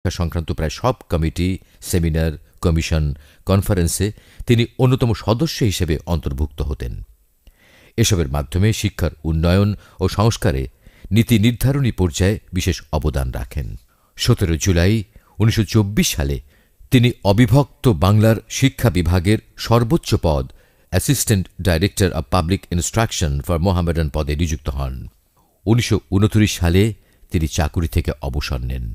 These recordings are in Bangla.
শিক্ষা সংক্রান্ত প্রায় সব কমিটি, সেমিনার, কমিশন, কনফারেন্সে তিনি অন্যতম সদস্য হিসেবে অন্তর্ভুক্ত হতেন। এসবের মাধ্যমে শিক্ষার উন্নয়ন ও সংস্কারে নীতি নির্ধারণী পর্যায়ে বিশেষ অবদান রাখেন। 17 জুলাই 1924 সালে তিনি অবিভক্ত বাংলার শিক্ষা বিভাগের সর্বোচ্চ পদ assistant director of public instruction for Mohammedan পদে নিযুক্ত হন। 1929 সালে তিনি চাকুরি থেকে অবসর নেন।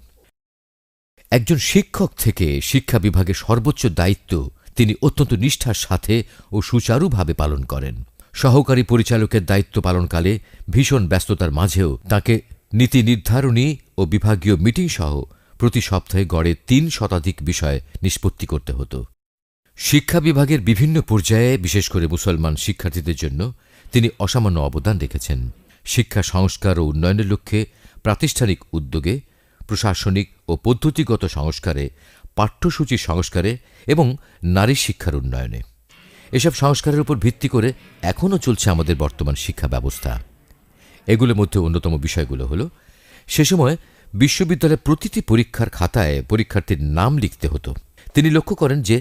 একজন শিক্ষক থেকে শিক্ষা বিভাগের সর্বোচ্চ দায়িত্ব তিনি অত্যন্ত নিষ্ঠার সাথে ও সুচারুভাবে পালন করেন। সহকারী পরিচালকের দায়িত্ব পালনকালে ভীষণ ব্যস্ততার মাঝেও তাঁকে নীতি নির্ধারণী ও বিভাগীয় মিটিং সহ প্রতি সপ্তাহে গড়ে 3 শতাধিক বিষয় নিষ্পত্তি করতে হতো। শিক্ষা বিভাগের বিভিন্ন পর্যায়ে, বিশেষ করে মুসলমান শিক্ষার্থীদের জন্য তিনি অসামান্য অবদান রেখেছেন। শিক্ষা সংস্কার ও উন্নয়নের লক্ষ্যে প্রাতিষ্ঠানিক উদ্যোগে, প্রশাসনিক ও পদ্ধতিগত সংস্কারে, পাঠ্যসূচি সংস্কারে এবং নারী শিক্ষার উন্নয়নে। এসব সংস্কারের উপর ভিত্তি করে এখনও চলছে আমাদের বর্তমান শিক্ষা ব্যবস্থা। এগুলোর মধ্যে অন্যতম বিষয়গুলো হল, সে সময় বিশ্ববিদ্যালয়ের প্রতিটি পরীক্ষার খাতায় পরীক্ষার্থীর নাম লিখতে হতো। তিনি লক্ষ্য করেন যে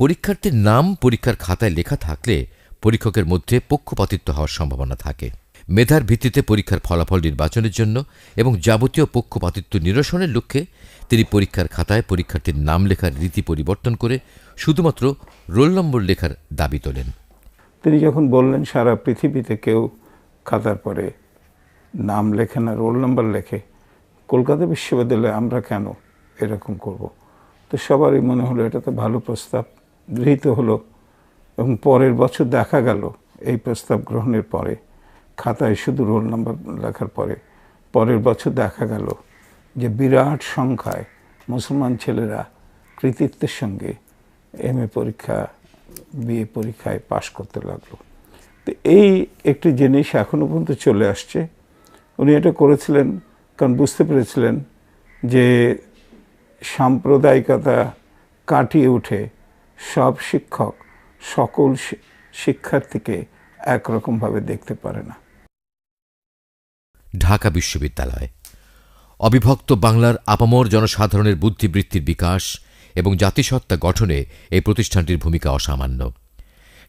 পরীক্ষার্থীর নাম পরীক্ষার খাতায় লেখা থাকলে পরীক্ষকের মধ্যে পক্ষপাতিত্ব হওয়ার সম্ভাবনা থাকে। মেধার ভিত্তিতে পরীক্ষার ফলাফল নির্বাচনের জন্য এবং যাবতীয় পক্ষপাতিত্ব নিরসনের লক্ষ্যে তিনি পরীক্ষার খাতায় পরীক্ষার্থীর নাম লেখার রীতি পরিবর্তন করে শুধুমাত্র রোল নম্বর লেখার দাবি তোলেন। তিনি যখন বললেন সারা পৃথিবীতে কেউ খাতার পরে নাম লেখে না, রোল নম্বর লেখে, কলকাতা বিশ্ববিদ্যালয়ে আমরা কেন এরকম করব? তো সবারই মনে হলো এটা তো ভালো প্রস্তাব, গৃহীত হলো। এবং পরের বছর দেখা গেল এই প্রস্তাব গ্রহণের পরে, খাতায় শুধু রোল নম্বর লেখার পরে পরের বছর দেখা গেল যে বিরাট সংখ্যায় মুসলমান ছেলেরা কৃতিত্বের সঙ্গে MA পরীক্ষা, BA পরীক্ষায় পাশ করতে লাগলো। তো এই একটি জিনিস এখনও পর্যন্ত চলে আসছে। উনি এটা করেছিলেন কারণ বুঝতে পেরেছিলেন যে সাম্প্রদায়িকতা কাটিয়ে উঠে সব শিক্ষক সকল শিক্ষার্থীকে একরকমভাবে দেখতে পারে না। ঢাকা বিশ্ববিদ্যালয় অবিভক্ত বাংলার আপামর জনসাধারণের বুদ্ধিবৃত্তির বিকাশ এবং জাতিসত্তা গঠনে এই প্রতিষ্ঠানটির ভূমিকা অসামান্য।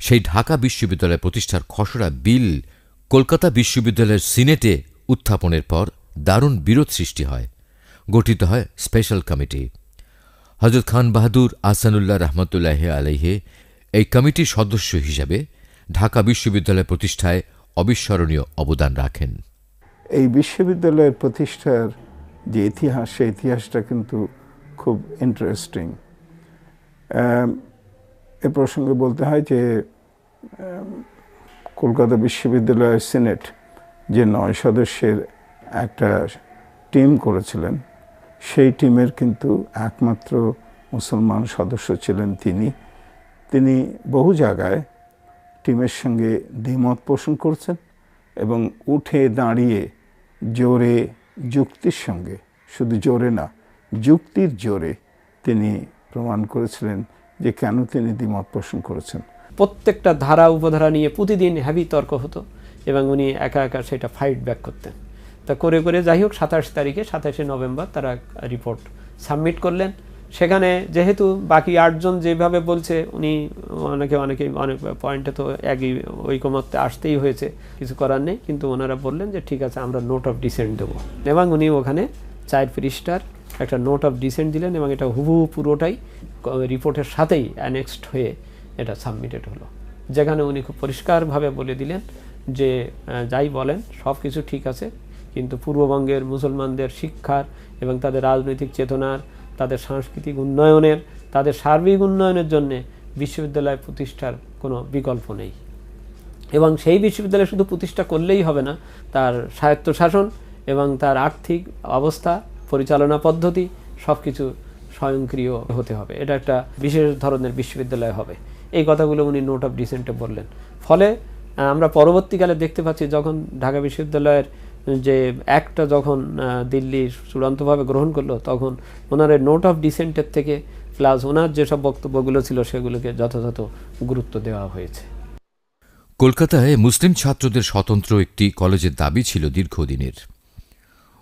সেই ঢাকা বিশ্ববিদ্যালয় প্রতিষ্ঠার খসড়া বিল কলকাতা বিশ্ববিদ্যালয়ের সিনেটে উত্থাপনের পর দারুণ বিরোধ সৃষ্টি হয়। গঠিত হয় স্পেশাল কমিটি। হযরত খান বাহাদুর আহসানুল্লাহ রহমতুল্লাহ আলাইহে এই কমিটির সদস্য হিসেবে ঢাকা বিশ্ববিদ্যালয় প্রতিষ্ঠায় অবিস্মরণীয় অবদান রাখেন। এই বিশ্ববিদ্যালয়ের প্রতিষ্ঠার যে ইতিহাস, সেই ইতিহাসটা কিন্তু খুব ইন্টারেস্টিং। এ প্রসঙ্গে বলতে হয় যে কলকাতা বিশ্ববিদ্যালয়ের সিনেট যে 9 সদস্যের একটা টিম করেছিলেন, সেই টিমের কিন্তু একমাত্র মুসলমান সদস্য ছিলেন তিনি বহু জায়গায় টিমের সঙ্গে দ্বিমত পোষণ করছেন এবং উঠে দাঁড়িয়ে জোরে যুক্তির সঙ্গে, শুধু জোরে না, যুক্তির জোরে তিনি প্রমাণ করেছিলেন যে কেন তিনি দ্বিমত পোষণ করেছেন। প্রত্যেকটা ধারা উপধারা নিয়ে প্রতিদিন হ্যাভি তর্ক হতো এবং উনি একা একা সেটা ফাইট ব্যাক করতেন। তা করে করে যাই হোক 27 নভেম্বর তারা রিপোর্ট সাবমিট করলেন। সেখানে যেহেতু বাকি 8 জন যেভাবে বলছে, উনি অনেক পয়েন্টে তো একই ঐকমত্যে আসতেই হয়েছে, কিছু করার নেই। কিন্তু ওনারা বললেন যে ঠিক আছে, আমরা নোট অফ ডিসেন্ট দেবো, এবং উনি ওখানে 4 পৃষ্ঠার একটা নোট অফ ডিসেন্ট দিলেন এবং এটা হুবহু পুরোটাই রিপোর্টের সাথেই অ্যানেক্সড হয়ে এটা সাবমিটেড হলো, যেখানে উনি খুব পরিষ্কারভাবে বলে দিলেন যে যাই বলেন সব কিছু ঠিক আছে, কিন্তু পূর্ববঙ্গের মুসলমানদের শিক্ষার এবং তাদের রাজনৈতিক চেতনার, তাদের সাংস্কৃতিক উন্নয়নের, তাদের সার্বিক উন্নয়নের জন্য বিশ্ববিদ্যালয় প্রতিষ্ঠার কোনো বিকল্প নেই। এবং সেই বিশ্ববিদ্যালয় শুধু প্রতিষ্ঠা করলেই হবে না, তার স্বায়ত্তশাসন এবং তার আর্থিক অবস্থা, পরিচালনা পদ্ধতি সব কিছু স্বয়ংক্রিয় হতে হবে। এটা একটা বিশেষ ধরনের বিশ্ববিদ্যালয় হবে। এই কথাগুলো উনি নোট অফ ডিসেন্টে বললেন। ফলে আমরা পরবর্তীকালে দেখতে পাচ্ছি, যখন ঢাকা বিশ্ববিদ্যালয়ের যে অ্যাক্টটা যখন দিল্লি চূড়ান্তভাবে গ্রহণ করলো, তখন ওনার নোট অফ ডিসেন্টের থেকে প্লাস ওনার যেসব বক্তব্যগুলো ছিল সেগুলোকে যথাযথ গুরুত্ব দেওয়া হয়েছে। কলকাতায় মুসলিম ছাত্রদের স্বতন্ত্র একটি কলেজের দাবি ছিল দীর্ঘদিনের।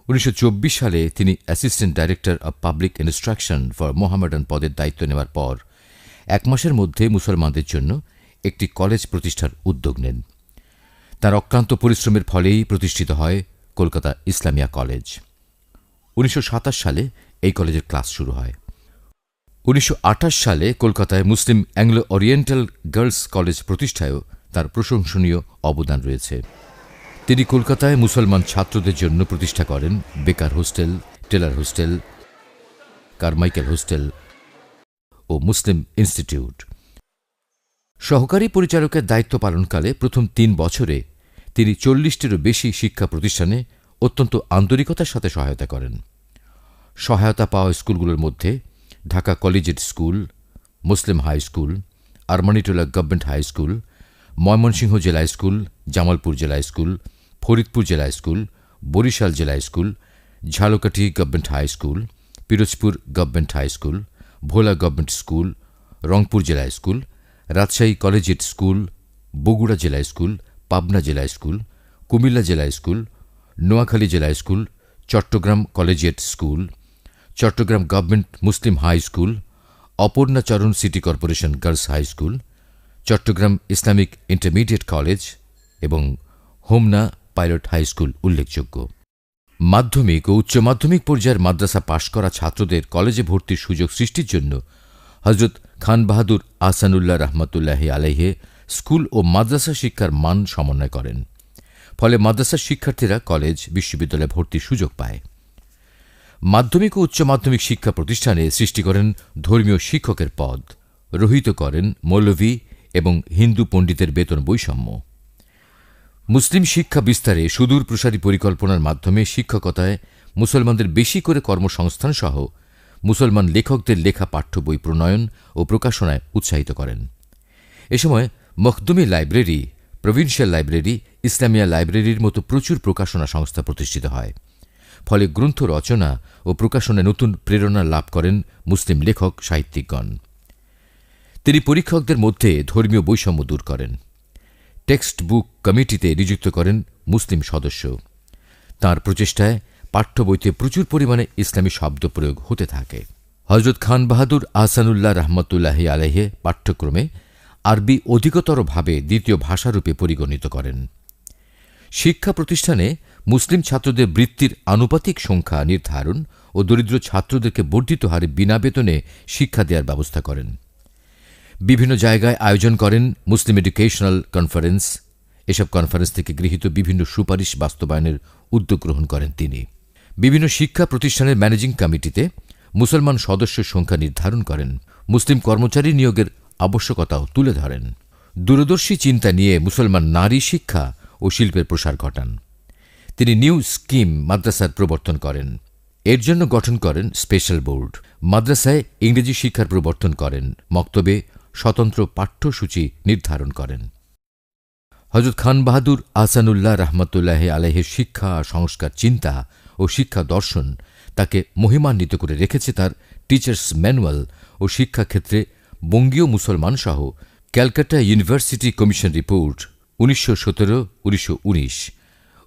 1924 সালে তিনি assistant director of public instruction for Mohammedan পদের দায়িত্ব নেওয়ার পর 1 মাসের মধ্যে মুসলমানদের জন্য একটি কলেজ প্রতিষ্ঠার উদ্যোগ নেন। তার অক্লান্ত পরিশ্রমের ফলেই প্রতিষ্ঠিত হয় কলকাতা ইসলামিয়া কলেজ। 1927 সালে এই কলেজের ক্লাস শুরু হয়। 1928 সালে কলকাতায় মুসলিম অ্যাংলো ওরিয়েন্টাল গার্লস কলেজ প্রতিষ্ঠায়ও তার প্রশংসনীয় অবদান রয়েছে। তিনি কলকাতায় মুসলমান ছাত্রদের জন্য প্রতিষ্ঠা করেন Baker hostel, Taylor hostel, Carmichael hostel ও মুসলিম ইনস্টিটিউট। সহকারী পরিচালকের দায়িত্ব পালনকালে প্রথম 3 বছরে তিনি 40টিরও বেশি শিক্ষা প্রতিষ্ঠানে অত্যন্ত আন্তরিকতার সাথে সহায়তা করেন। সহায়তা পাওয়া স্কুলগুলোর মধ্যে Dhaka collegiate school, Muslim high school, Armanitola government high school, Mymensingh জেলা স্কুল, জামালপুর জেলা স্কুল, ফরিদপুর জেলা স্কুল, বরিশাল জেলা school, Jhalakathi government high school, Pirojpur government high school, Bhola government school, Rangpur জেলা school, Rajshahi collegiate school, Bogura জেলা স্কুল, পাবনা জেলা স্কুল, কুমিল্লা জেলা স্কুল, নোয়াখালী জেলা school, Chattogram collegiate school, Chattogram government Muslim high school, Aparnacharan city corporation girls high school, Chattogram Islamic intermediate college এবং হোমনা পাইলট হাই স্কুল উল্লেখযোগ্য। মাধ্যমিক ও উচ্চ মাধ্যমিক পর্যায়ের মাদ্রাসা পাশ করা ছাত্রদের কলেজে ভর্তির সুযোগ সৃষ্টির জন্য হযরত খান বাহাদুর আহসানুল্লাহ রহমতুল্লাহি আলাইহে স্কুল ও মাদ্রাসা শিক্ষার মান সমন্বয় করেন। ফলে মাদ্রাসার শিক্ষার্থীরা কলেজ, বিশ্ববিদ্যালয়ে ভর্তির সুযোগ পায়। মাধ্যমিক ও উচ্চ মাধ্যমিক শিক্ষা প্রতিষ্ঠানে সৃষ্টি করেন ধর্মীয় শিক্ষকের পদ, রহিত করেন মৌলভী এবং হিন্দু পণ্ডিতের বেতন বৈষম্য। মুসলিম শিক্ষা বিস্তারে সুদূর প্রসারী পরিকল্পনার মাধ্যমে শিক্ষকতায় মুসলমানদের বেশি করে কর্মসংস্থান সহ মুসলমান লেখকদের লেখা পাঠ্য বই প্রণয়ন ও প্রকাশনায় উৎসাহিত করেন। এ সময় মখদুমি লাইব্রেরি, প্রভিন্সিয়াল লাইব্রেরি, ইসলামিয়া লাইব্রেরির মতো প্রচুর প্রকাশনা সংস্থা প্রতিষ্ঠিত হয়। ফলে গ্রন্থ রচনা ও প্রকাশনায় নতুন প্রেরণা লাভ করেন মুসলিম লেখক সাহিত্যিকগণ। তিনি পরীক্ষকদের মধ্যে ধর্মীয় বৈষম্য দূর করেন। টেক্সট বুক কমিটিতে নিযুক্ত করেন মুসলিম সদস্য। তাঁর প্রচেষ্টায় পাঠ্য বইতে প্রচুর পরিমাণে ইসলামী শব্দ প্রয়োগ হতে থাকে। হযরত খান বাহাদুর আহসানুল্লাহ রহমতুল্লাহি আলাইহে পাঠ্যক্রমে আরবি অধিকতরভাবে দ্বিতীয় ভাষারূপে পরিগণিত করেন। শিক্ষা প্রতিষ্ঠানে মুসলিম ছাত্রদের বৃত্তির আনুপাতিক সংখ্যা নির্ধারণ ও দরিদ্র ছাত্রদেরকে বর্ধিত হারে বিনা বেতনে শিক্ষা দেওয়ার ব্যবস্থা করেন। বিভিন্ন জায়গায় আয়োজন করেন মুসলিম এডুকেশনাল কনফারেন্স। এসব কনফারেন্স থেকে গৃহীত বিভিন্ন সুপারিশ বাস্তবায়নের উদ্যোগ গ্রহণ করেন তিনি। বিভিন্ন শিক্ষা প্রতিষ্ঠানের ম্যানেজিং কমিটিতে মুসলমান সদস্যের সংখ্যা নির্ধারণ করেন। মুসলিম কর্মচারী নিয়োগের আবশ্যকতাও তুলে ধরেন। দূরদর্শী চিন্তা নিয়ে মুসলমান নারী শিক্ষা ও শিল্পের প্রসার ঘটান। তিনি নিউ স্কিম মাদ্রাসার প্রবর্তন করেন। এর জন্য গঠন করেন স্পেশাল বোর্ড। মাদ্রাসায় ইংরেজি শিক্ষার প্রবর্তন করেন। মক্তবে স্বতন্ত্র পাঠ্যসূচি নির্ধারণ করেন। হযরত খান বাহাদুর আহসানুল্লাহ রহমতুল্লাহ আলাইহের শিক্ষা, সংস্কার চিন্তা ও শিক্ষা দর্শন তাকে মহিমান্বিত করে রেখেছে তার টিচার্স ম্যানুয়াল ও শিক্ষাক্ষেত্রে বঙ্গীয় মুসলমান সহ ক্যালকাটা ইউনিভার্সিটি কমিশন রিপোর্ট 1917-1919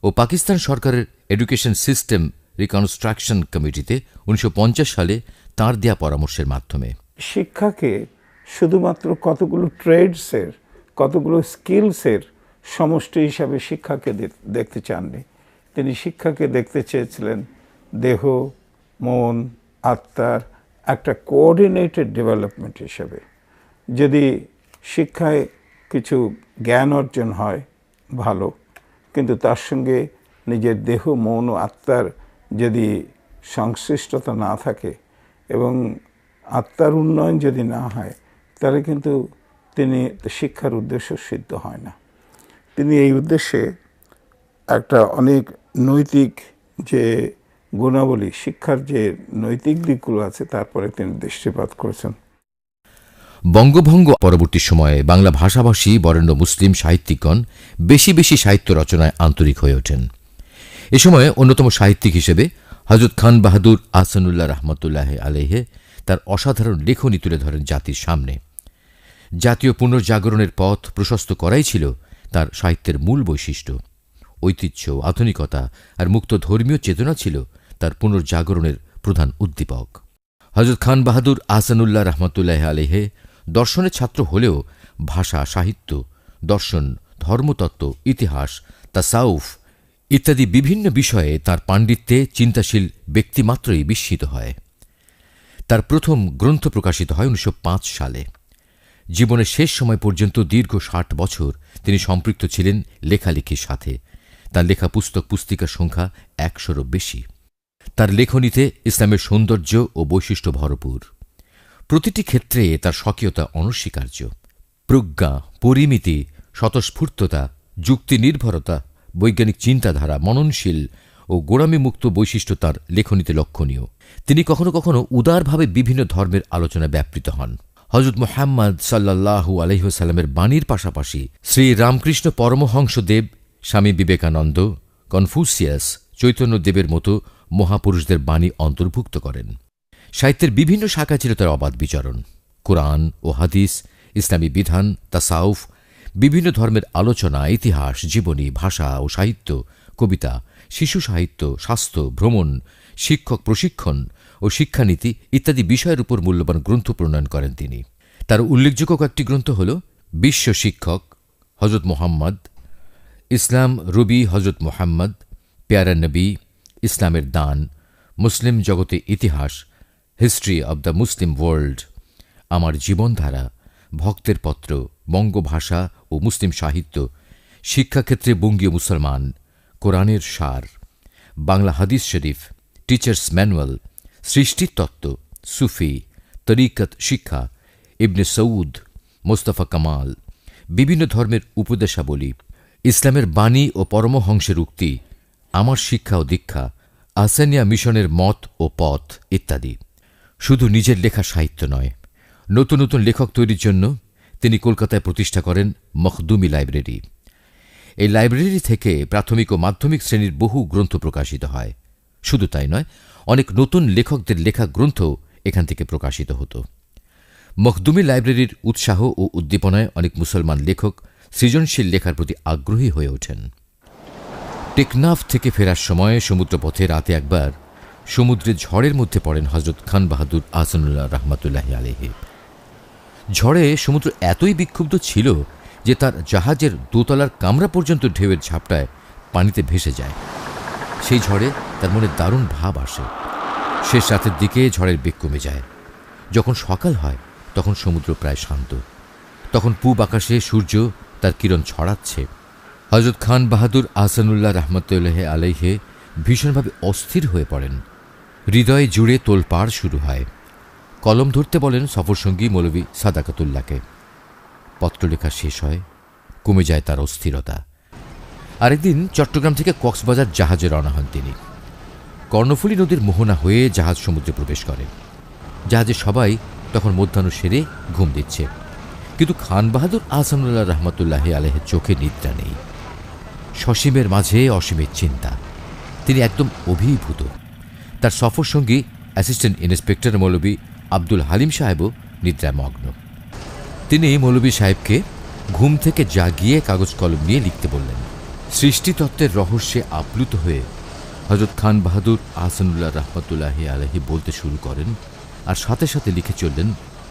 ও পাকিস্তান সরকারের এডুকেশন সিস্টেম রিকনস্ট্রাকশন কমিটিতে 1950 সালে তাঁর দেয়া পরামর্শের মাধ্যমে। শিক্ষাকে শুধুমাত্র কতগুলো ট্রেডসের, কতগুলো স্কিলসের সমষ্টি হিসাবে শিক্ষাকে দেখতে চাননি। তিনি শিক্ষাকে দেখতে চেয়েছিলেন দেহ, মন, আত্মার একটা কোঅর্ডিনেটেড ডেভেলপমেন্ট হিসেবে। যদি শিক্ষায় কিছু জ্ঞান অর্জন হয় ভালো, কিন্তু তার সঙ্গে নিজের দেহ, মন ও আত্মার যদি সংশ্লিষ্টতা না থাকে এবং আত্মার উন্নয়ন যদি না হয়, তাহলে কিন্তু শিক্ষার উদ্দেশ্য সিদ্ধ হয় না। তিনি এই উদ্দেশ্যে একটা অনেক নৈতিক যে গুণাবলী, শিক্ষার যে নৈতিক দিকগুলো আছে, তারপরে তিনি দৃষ্টিপাত করেছেন। বঙ্গভঙ্গ পরবর্তী সময়ে বাংলা ভাষাভাষী বরেণ্য মুসলিম সাহিত্যিকগণ বেশি বেশি সাহিত্য রচনায় আন্তরিক হয়ে ওঠেন। এ সময়ে অন্যতম সাহিত্যিক হিসেবে হযরত খান বাহাদুর আহসানুল্লাহ রহমতুল্লাহ আলাইহে তার অসাধারণ লেখনী তুলে ধরেন জাতির সামনে। জাতীয় পুনর্জাগরণের পথ প্রশস্ত করাই ছিল তার সাহিত্যের মূল বৈশিষ্ট্য। ঐতিহ্য, আধুনিকতা আর মুক্ত ধর্মীয় চেতনা ছিল তার পুনর্জাগরণের প্রধান উদ্দীপক। হযরত খান বাহাদুর আহসানুল্লাহ রহমতুল্লাহ আলাইহি দর্শনের ছাত্র হলেও ভাষা, সাহিত্য, দর্শন, ধর্মতত্ত্ব, ইতিহাস, তাসাউফ ইত্যাদি বিভিন্ন বিষয়ে তাঁর পাণ্ডিত্যে চিন্তাশীল ব্যক্তিমাত্রই বিস্মিত হয়। তার প্রথম গ্রন্থ প্রকাশিত হয় 1905 সালে। জীবনের শেষ সময় পর্যন্ত দীর্ঘ 60 বছর তিনি সম্পৃক্ত ছিলেন লেখালেখির সাথে। তার লেখা পুস্তক পুস্তিকার সংখ্যা 100-রও বেশি। তার লেখনীতে ইসলামের সৌন্দর্য ও বৈশিষ্ট্য ভরপুর। প্রতিটি ক্ষেত্রে তার স্বকীয়তা অনস্বীকার্য। প্রজ্ঞা, পরিমিতি, স্বতঃস্ফূর্ততা, যুক্তি নির্ভরতা, বৈজ্ঞানিক চিন্তাধারা, মননশীল ও গোড়ামিমুক্ত বৈশিষ্ট্য তাঁর লেখনীতে লক্ষণীয়। তিনি কখনো কখনো উদারভাবে বিভিন্ন ধর্মের আলোচনায় ব্যাপৃত হন। হযরত মুহাম্মদ সাল্লাল্লাহু আলাইহি ওয়াসাল্লামের বাণীর পাশাপাশি শ্রী রামকৃষ্ণ পরমহংসদেব, স্বামী বিবেকানন্দ, কনফুসিয়াস, চৈতন্যদেবের মতো মহাপুরুষদের বাণী অন্তর্ভুক্ত করেন। সাহিত্যের বিভিন্ন শাখায় ছিল তার অবাধ বিচরণ। কোরআন ও হাদিস, ইসলামী বিধান, তাসাউফ, বিভিন্ন ধর্মের আলোচনা, ইতিহাস, জীবনী, ভাষা ও সাহিত্য, কবিতা, শিশু সাহিত্য, স্বাস্থ্য, ভ্রমণ, শিক্ষক প্রশিক্ষণ ও শিক্ষানীতি ইত্যাদি বিষয়ের উপর মূল্যবান গ্রন্থ প্রণয়ন করেন তিনি। তার উল্লেখযোগ্য কয়েকটি গ্রন্থ হল বিশ্ব শিক্ষক, হযরত মুহাম্মদ, ইসলাম রবি হযরত মুহাম্মদ, প্যারা নবী, ইসলামের দান, মুসলিম জগতে ইতিহাস, history of the Muslim world, আমার জীবনধারা, ভক্তের পত্র, বঙ্গভাষা ও মুসলিম সাহিত্য, শিক্ষাক্ষেত্রে বঙ্গীয় মুসলমান, কোরআনের সার, বাংলা হাদিস শরীফ, টিচার্স ম্যানুয়াল, সৃষ্টির তত্ত্ব, সুফি, তরিকত শিক্ষা, ইবনে সৌদ, মোস্তফা কামাল, বিভিন্ন ধর্মের উপদেশাবলী, ইসলামের বাণী ও পরমহংসের উক্তি, আমার শিক্ষা ও দীক্ষা, আহসানিয়া মিশনের মত ও পথ ইত্যাদি। শুধু নিজের লেখা সাহিত্য নয়, নতুন নতুন লেখক তৈরির জন্য তিনি কলকাতায় প্রতিষ্ঠা করেন মখদুমি লাইব্রেরি। এই লাইব্রেরি থেকে প্রাথমিক ও মাধ্যমিক শ্রেণীর বহু গ্রন্থ প্রকাশিত হয়। শুধু তাই নয়, অনেক নতুন লেখকদের লেখা গ্রন্থ এখান থেকে প্রকাশিত হতো। মখদুমি লাইব্রেরির উৎসাহ ও উদ্দীপনায় অনেক মুসলমান লেখক সৃজনশীল লেখার প্রতি আগ্রহী হয়ে ওঠেন। টেকনাফ থেকে ফেরার সময় সমুদ্রপথে রাতে একবার সমুদ্রে ঝড়ের মধ্যে পড়েন হযরত খান বাহাদুর আহসানুল্লাহ রহমতুল্লাহ আলাইহি। ঝড়ে সমুদ্র এতই বিক্ষুব্ধ ছিল যে তার জাহাজের দোতলার কামরা পর্যন্ত ঢেউয়ের ঝাপটায় পানিতে ভেসে যায়। সেই ঝড়ে তার মনে দারুণ ভাব আসে। শেষ রাতের দিকে ঝড়ের বেগ কমে যায়। যখন সকাল হয় তখন সমুদ্র প্রায় শান্ত। তখন পূব আকাশে সূর্য তার কিরণ ছড়াচ্ছে। হযরত খান বাহাদুর আহসানুল্লাহ রহমতুল্লাহ আলাইহি ভীষণভাবে অস্থির হয়ে পড়েন। হৃদয় জুড়ে তোলপাড় শুরু হয়। কলম ধরতে বলেন সফরসঙ্গী মৌলভী সাদাকাতুল্লাহকে। পত্রলেখা শেষ হয়, কমে যায় তার অস্থিরতা। আরেকদিন চট্টগ্রাম থেকে কক্সবাজার জাহাজে রওনা হন তিনি। কর্ণফুলী নদীর মোহনা হয়ে জাহাজ সমুদ্রে প্রবেশ করে। জাহাজে সবাই তখন মধ্যাহ্ন সেরে ঘুম দিচ্ছে, কিন্তু খান বাহাদুর আহসানুল্লাহ রহমতুল্লাহ আলাইহির চোখে নিদ্রা নেই। সসীমের মাঝে অসীমের চিন্তা। তিনি একদম অভিভূত। তার সফরসঙ্গী অ্যাসিস্ট্যান্ট ইন্সপেক্টর মৌলভী আব্দুল হালিম সাহেবও নিদ্রায় মগ্ন। তিনি মৌলভী সাহেবকে ঘুম থেকে জাগিয়ে কাগজ কলম নিয়ে লিখতে বললেন। সৃষ্টিতত্ত্বের রহস্যে আপ্লুত হয়ে হযরত খান বাহাদুর আহসানুল্লাহ রহমতুল্লাহ আলাইহি বলতে শুরু করেন, আর সাথে সাথে লিখে চললেন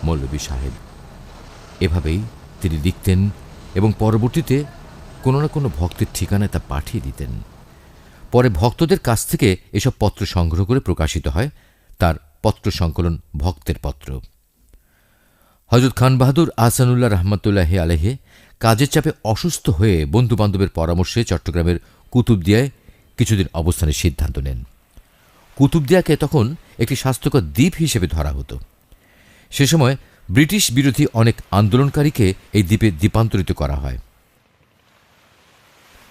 মৌলভী সাহেব। এভাবেই তিনি লিখতেন এবং পরবর্তীতে কোনো না কোনো ভক্তের ঠিকানায় তা পাঠিয়ে দিতেন। পরে ভক্তদের কাছ থেকে এসব পত্র সংগ্রহ করে প্রকাশিত হয় তার পত্র সংকলন ভক্তের পত্র। হযরত খান বাহাদুর আহসানুল্লাহ রহমতুল্লাহ আলাইহি কাজের চাপে অসুস্থ হয়ে বন্ধুবান্ধবের পরামর্শে চট্টগ্রামের কুতুবদিয়ায় কিছুদিন অবস্থানের সিদ্ধান্ত নেন। কুতুবদিয়াকে তখন একটি স্বাস্থ্যকর দ্বীপ হিসেবে ধরা হতো। সে সময় ব্রিটিশ বিরোধী অনেক আন্দোলনকারীকে এই দ্বীপে দ্বীপান্তরিত করা হয়।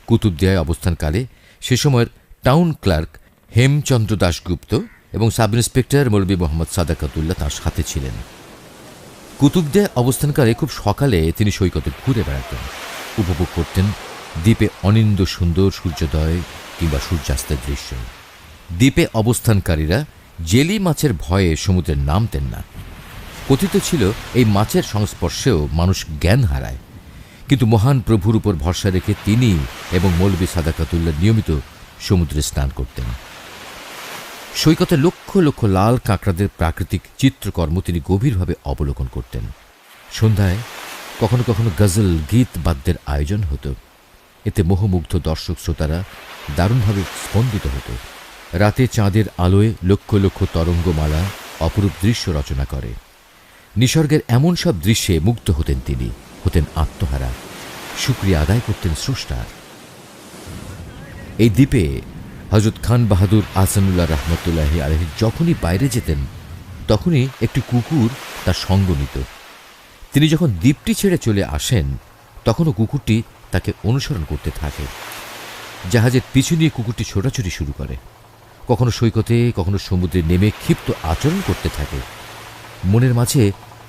কুতুবদিয়ায় অবস্থানকালে সে সময়ের টাউন ক্লার্ক হেমচন্দ্র দাশগুপ্ত এবং সাব ইন্সপেক্টর মৌলভী মোহাম্মদ সাদাকাতুল্লাহ তাঁর সাথে ছিলেন। কুতুবদিয়ায় অবস্থানকালে খুব সকালে তিনি সৈকতে ঘুরে বেড়াতেন, উপভোগ করতেন দ্বীপে অনিন্দ্য সুন্দর সূর্যোদয় কিংবা সূর্যাস্তের দৃশ্য। দ্বীপে অবস্থানকারীরা জেলি মাছের ভয়ে সমুদ্রে নামতেন না। কথিত ছিল এই মাছের সংস্পর্শেও মানুষ জ্ঞান হারায়, কিন্তু মহান প্রভুর উপর ভরসা রেখে তিনি এবং মৌলভী সাদাকাতুল্লাহ নিয়মিত সমুদ্রে স্নান করতেন। সৈকতে লক্ষ লক্ষ লাল কাঁকড়াদের প্রাকৃতিক চিত্রকর্ম তিনি গভীরভাবে অবলোকন করতেন। সন্ধ্যায় কখনো কখনো গজল, গীত, বাদ্যের আয়োজন হতো। এতে মোহমুগ্ধ দর্শক শ্রোতারা দারুণভাবে স্পন্দিত হতো। রাতে চাঁদের আলোয় লক্ষ লক্ষ তরঙ্গমালা অপরূপ দৃশ্য রচনা করে। নিসর্গের এমন সব দৃশ্যে মুগ্ধ হতেন তিনি, হতেন আত্মহারা, শুকরিয়া আদায় করতেন স্রষ্টার। এই দ্বীপে হযরত খান বাহাদুর আহসানুল্লাহ রহমতুল্লাহি আলাইহি যখনই বাইরে যেতেন তখনই একটি কুকুর তার সঙ্গ নিত। তিনি যখন দ্বীপটি ছেড়ে চলে আসেন তখনও কুকুরটি তাকে অনুসরণ করতে থাকে। জাহাজের পিছু নিয়ে কুকুরটি ছোটাছুটি শুরু করে, কখনো সৈকতে কখনো সমুদ্রে নেমে ক্ষিপ্ত আচরণ করতে থাকে। মনের মাঝে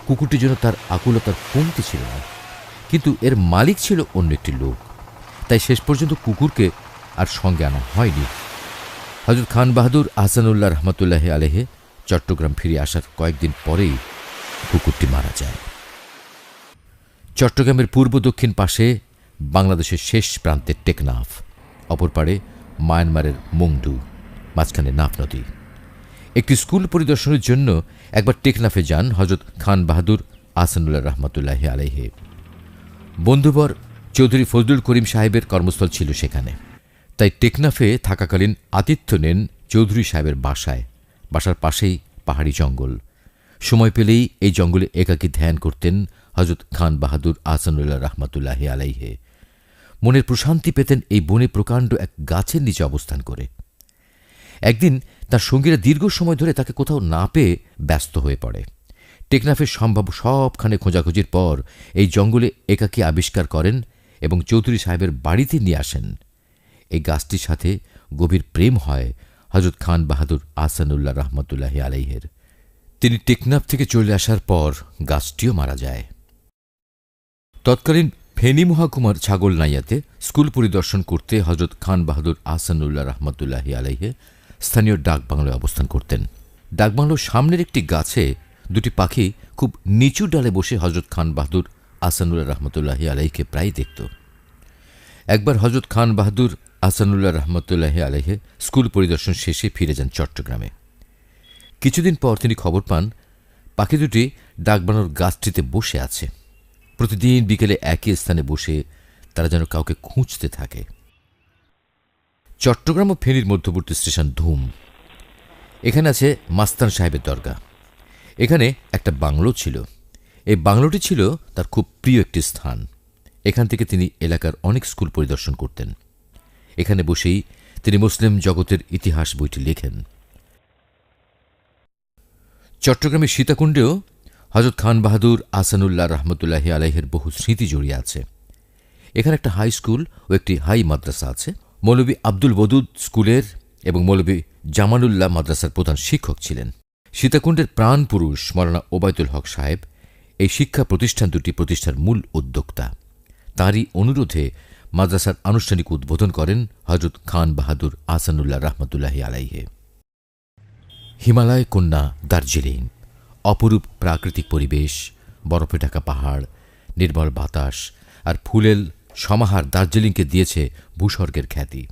কুকুরটি যেন তার আকুলতার কমতি ছিল না, কিন্তু এর মালিক ছিল অন্য একটি লোক, তাই শেষ পর্যন্ত কুকুরকে আর সঙ্গে আনা হয়নি। হযরত খান বাহাদুর আহসানুল্লাহ রহমতুল্লাহি আলাইহি চট্টগ্রাম ফিরে আসার কয়েকদিন পরেই কুকুরটি মারা যায়। চট্টগ্রামের পূর্ব দক্ষিণ পাশে বাংলাদেশের শেষ প্রান্তে টেকনাফ, অপর পাড়ে মায়ানমারের মংডু, মাঝখানে নাফ নদী। একটি স্কুল পরিদর্শনের জন্য একবার টেকনাফে যান হযরত খান বাহাদুর আহসানুল্লাহ রহমতুল্লাহি আলাইহি। বন্ধুবর চৌধুরী ফজলুল করিম সাহেবের কর্মস্থল ছিল সেখানে, তাই টেকনাফে থাকাকালীন আতিথ্য নেন চৌধুরী সাহেবের বাসায়। বাসার পাশেই পাহাড়ি জঙ্গল। সময় পেলেই এই জঙ্গলে একাকী ধ্যান করতেন হযরত খান বাহাদুর আহসানুল্লাহ রহমতুল্লাহি আলাইহি। মনের প্রশান্তি পেতেন এই বনে প্রকাণ্ড এক গাছের নিচে অবস্থান করে। একদিন তার সঙ্গীরা দীর্ঘ সময় ধরে তাকে কোথাও না পেয়ে ব্যস্ত হয়ে পড়ে। টেকনাফের সম্ভাব্য সবখানে খোঁজাখুঁজির পর এই জঙ্গলে একাকী আবিষ্কার করেন এবং চৌধুরী সাহেবের বাড়িতে নিয়ে আসেন। এই গাছটির সাথে গভীর প্রেম হয় হযরত খান বাহাদুর আহসানুল্লাহ রহমতুল্লাহি আলাইহির। তিনি টেকনাফ থেকে চলে আসার পর গাছটিও মারা যায়। তৎকালীন ফেনী মহকুমার ছাগলনাইয়াতে স্কুল পরিদর্শন করতে হযরত খান বাহাদুর আহসানুল্লাহ রহমতুল্লাহি আলাইহি স্থানীয় ডাকবাংলায় অবস্থান করতেন। ডাকবাংলোর সামনের একটি গাছে দুটি পাখি খুব নিচু ডালে বসে হযরত খান বাহাদুর আহসানুল্লাহ রহমতুল্লাহি আলাইহিকে প্রায় দেখত। একবার হযরত খান বাহাদুর আহসানুল্লাহ রহমতুল্লাহি আলাইহি স্কুল পরিদর্শন শেষে ফিরে যান চট্টগ্রামে। কিছুদিন পর তিনি খবর পান পাখি দুটি ডাকবাংলোর গাছটিতে বসে আছে। প্রতিদিন বিকেলে একই স্থানে বসে তারা যেন কাউকে খুঁজতে থাকে। চট্টগ্রাম ও ফেনীর মধ্যবর্তী স্টেশন ধুম। এখানে আছে মাস্তান সাহেবের দরগা। এখানে একটা বাংলো ছিল। এই বাংলোটি ছিল তার খুব প্রিয় একটি স্থান। এখান থেকে তিনি এলাকার অনেক স্কুল পরিদর্শন করতেন। এখানে বসেই তিনি মুসলিম জগতের ইতিহাস বইটি লেখেন। চট্টগ্রামের সীতাকুণ্ডেও হযরত খান বাহাদুর আহসানুল্লাহ রহমতুল্লাহি আলাইহির বহু স্মৃতি জড়িয়ে আছে। এখানে একটা হাই স্কুল ও একটি হাই মাদ্রাসা আছে। মৌলভী আব্দুল ওদুদ স্কুলের এবং মৌলভী জামালুল্লাহ মাদ্রাসার প্রধান শিক্ষক ছিলেন। সীতাকুণ্ডের প্রাণ পুরুষ মৌলানা ওবায়দুল হক সাহেব এই শিক্ষা প্রতিষ্ঠান দুটি প্রতিষ্ঠার মূল উদ্যোক্তা। তাঁরই অনুরোধে মাদ্রাসার আনুষ্ঠানিক উদ্বোধন করেন হযরত খান বাহাদুর আহসানুল্লাহ রহমতুল্লাহি আলাইহি। হিমালয় কন্যা দার্জিলিং, অপরূপ প্রাকৃতিক পরিবেশ, বরফে ঢাকা পাহাড়, নির্মল বাতাস আর ফুলের সমাহার দার্জিলিংকে দিয়েছে ভূস্বর্গের খ্যাতি।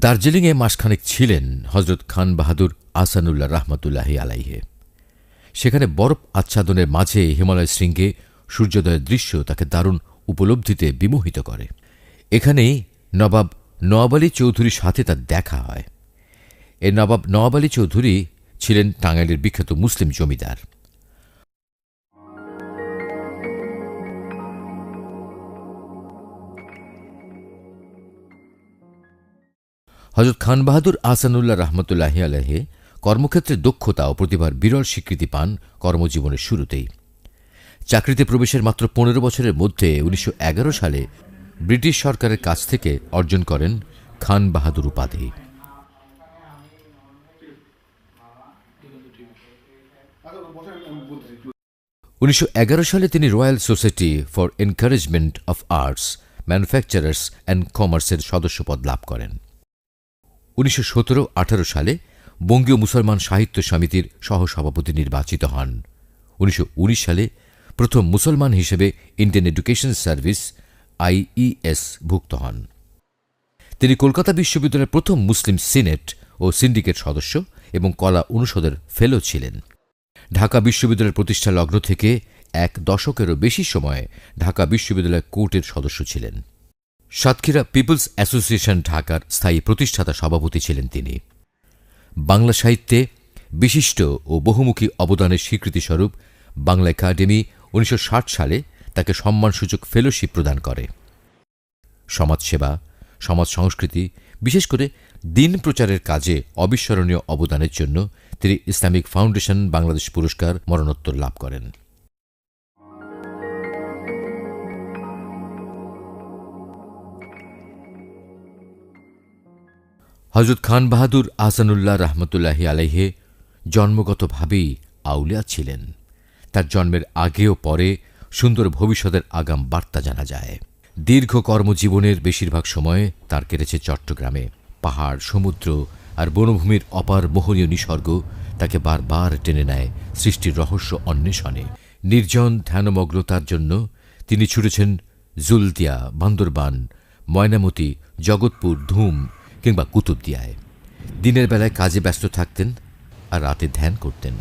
দার্জিলিংয়ে মাসখানেক ছিলেন হযরত খান বাহাদুর আহসানুল্লাহ রহমতুল্লাহি আলাইহি। সেখানে বরফ আচ্ছাদনের মাঝে হিমালয় শৃঙ্গে সূর্যোদয়ের দৃশ্য তাকে দারুণ উপলব্ধিতে বিমোহিত করে। এখানেই নবাব নওয়াব আলী চৌধুরীর সাথে তার দেখা হয়। এই নবাব নওয়াব আলী চৌধুরী ছিলেন টাঙ্গাইলের বিখ্যাত মুসলিম জমিদার। হযরত খান বাহাদুর আহসানুল্লাহ রহমতুল্লাহি আলাইহি কর্মক্ষেত্রে দক্ষতা ও প্রতিভার বিরল স্বীকৃতি পান কর্মজীবনের শুরুতেই। চাকরিতে প্রবেশের মাত্র 15 বছরের মধ্যে 1911 সালে ব্রিটিশ সরকারের কাছ থেকে অর্জন করেন খান বাহাদুর উপাধি। 1911 সালে তিনি royal society for encouragement of arts, manufacturers and কমার্সের সদস্যপদ লাভ করেন। 1917-18 সালে বঙ্গীয় মুসলমান সাহিত্য সমিতির সহসভাপতি নির্বাচিত হন। 1919 সালে প্রথম মুসলমান হিসেবে ইন্ডিয়ান এডুকেশন সার্ভিস IES ভুক্ত হন। তিনি কলকাতা বিশ্ববিদ্যালয়ের প্রথম মুসলিম সিনেট ও সিন্ডিকেট সদস্য এবং কলা অনুষদের ফেলো ছিলেন। ঢাকা বিশ্ববিদ্যালয়ের প্রতিষ্ঠা লগ্ন থেকে 1 দশকেরও বেশি সময় ঢাকা বিশ্ববিদ্যালয় কোর্টের সদস্য ছিলেন। সাতক্ষীরা পিপলস অ্যাসোসিয়েশন ঢাকার স্থায়ী প্রতিষ্ঠাতা সভাপতি ছিলেন তিনি। বাংলা সাহিত্যে বিশিষ্ট ও বহুমুখী অবদানের স্বীকৃতিস্বরূপ বাংলা একাডেমি 1960 সালে তাকে সম্মানসূচক ফেলোশিপ প্রদান করে। সমাজসেবা, সমাজ সংস্কৃতি, বিশেষ করে দিন প্রচারের কাজে অবিস্মরণীয় অবদানের জন্য তিনি ইসলামিক ফাউন্ডেশন বাংলাদেশ পুরস্কার মরণোত্তর লাভ করেন। হযরত খান বাহাদুর আহসানুল্লাহ রহমতুল্লাহি আলাইহে জন্মগতভাবেই আউলিয়া ছিলেন। তার জন্মের আগে ও পরে সুন্দর ভবিষ্যতের আগাম বার্তা জানা যায়। দীর্ঘ কর্মজীবনের বেশিরভাগ সময় তার কেটেছে চট্টগ্রামে। পাহাড়, সমুদ্র আর বনভূমির অপার মোহনীয় নিসর্গ তাকে বারবার টেনে নেয় সৃষ্টির রহস্য অন্বেষণে। নির্জন ধ্যানমগ্নতার জন্য তিনি ছুটেছেন জুলদিয়া, বান্দরবান, ময়নামতি, জগৎপুর, ধুম কিংবা কুতুবদিয়ায়। দিনের বেলায় কাজে ব্যস্ত থাকতেন আর রাতে ধ্যান করতেন।